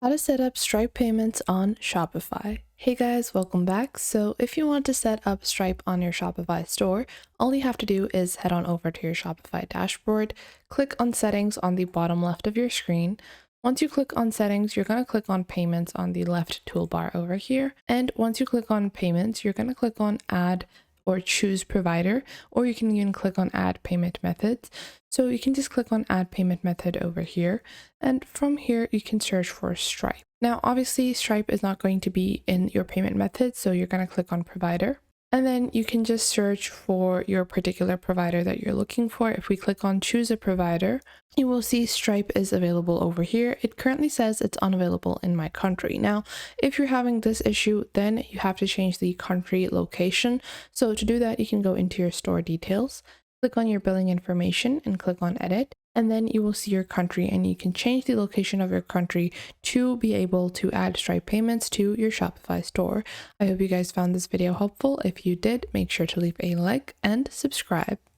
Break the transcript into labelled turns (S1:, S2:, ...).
S1: How to set up Stripe payments on Shopify. Hey guys, welcome back. So if you want to set up Stripe on your Shopify store, all you have to do is head on over to your Shopify dashboard, click on settings on the bottom left of your screen. Once you click on settings, you're going to click on payments on the left toolbar over here. And once you click on payments, you're going to click on add or choose provider, or you can even click on add payment methods. So you can just click on add payment method over here. And from here, you can search for Stripe. Now, obviously Stripe is not going to be in your payment method. So you're going to click on provider. And then you can just search for your particular provider that you're looking for. If we click on choose a provider, you will see Stripe is available over here. It currently says it's unavailable in my country. Now, if you're having this issue, then you have to change the country location. So to do that, you can go into your store details, click on your billing information and click on edit. And then you will see your country and you can change the location of your country to be able to add Stripe payments to your Shopify store. I hope you guys found this video helpful. If you did, make sure to leave a like and subscribe.